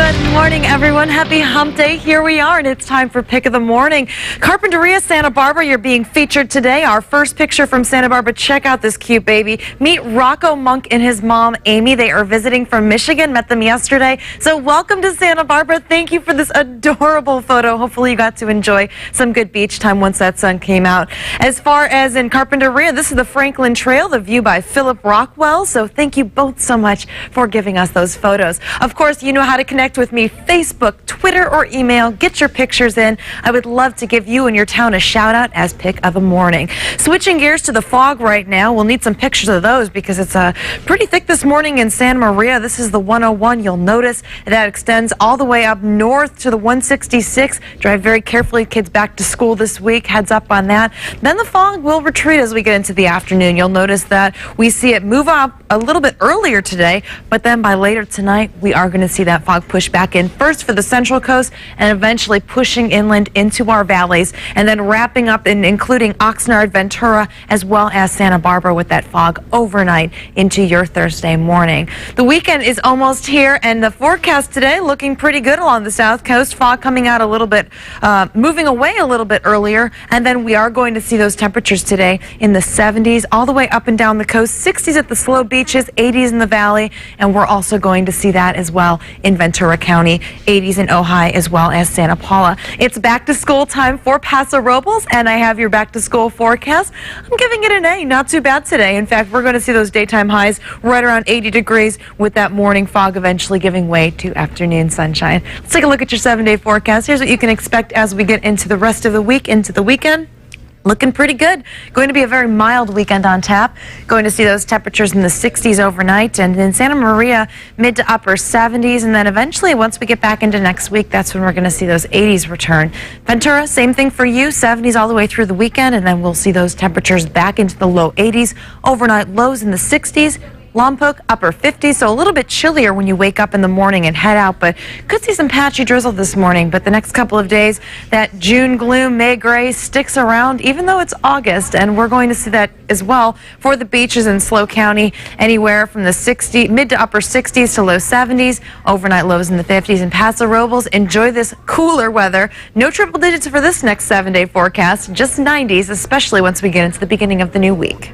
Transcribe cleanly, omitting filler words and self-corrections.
Good morning, everyone. Happy hump day. Here we are, and it's time for Pick of the Morning. Carpinteria, Santa Barbara, you're being featured today. Our first picture from Santa Barbara. Check out this cute baby. Meet Rocco Monk and his mom, Amy. They are visiting from Michigan. Met them yesterday. So welcome to Santa Barbara. Thank you for this adorable photo. Hopefully you got to enjoy some good beach time once that sun came out. As far as in Carpinteria, this is the Franklin Trail, the view by Philip Rockwell. So thank you both so much for giving us those photos. Of course, you know how to connect with me: Facebook, Twitter, or email. Get your pictures in. I would love to give you and your town a shout out as Pick of the Morning. Switching gears to the fog right now. We'll need some pictures of those because it's pretty thick this morning in Santa Maria. This is the 101. You'll notice that extends all the way up north to the 166. Drive very carefully. Kids back to school this week. Heads up on that. Then the fog will retreat as we get into the afternoon. You'll notice that we see it move up a little bit earlier today, but then by later tonight, we are going to see that fog push back in first for the Central Coast and eventually pushing inland into our valleys, and then wrapping up and including Oxnard, Ventura, as well as Santa Barbara with that fog overnight into your Thursday morning. The weekend is almost here, and the forecast today looking pretty good along the South Coast. Fog coming out a little bit, moving away a little bit earlier, and then we are going to see those temperatures today in the 70s all the way up and down the coast, 60s at the slow beaches, 80s in the valley, and we're also going to see that as well in Ventura County, 80s in Ojai, as well as Santa Paula. It's back to school time for Paso Robles, and I have your back to school forecast. I'm giving it an A. Not too bad today. In fact, we're going to see those daytime highs right around 80 degrees with that morning fog eventually giving way to afternoon sunshine. Let's take a look at your 7-day forecast. Here's what you can expect as we get into the rest of the week, into the weekend. Looking pretty good. Going to be a very mild weekend on tap. Going to see those temperatures in the 60s overnight, and in Santa Maria, mid to upper 70s, and then eventually once we get back into next week, that's when we're going to see those 80s return. Ventura, same thing for you, 70s all the way through the weekend, and then we'll see those temperatures back into the low 80s. Overnight lows in the 60s. Lompoc, upper 50s, so a little bit chillier when you wake up in the morning and head out, but could see some patchy drizzle this morning. But the next couple of days, that June gloom, May gray sticks around, even though it's August, and we're going to see that as well for the beaches in SLO County, anywhere from the mid to upper 60s to low 70s, overnight lows in the 50s. In Paso Robles, enjoy this cooler weather. No triple digits for this next 7-day forecast, just 90s, especially once we get into the beginning of the new week.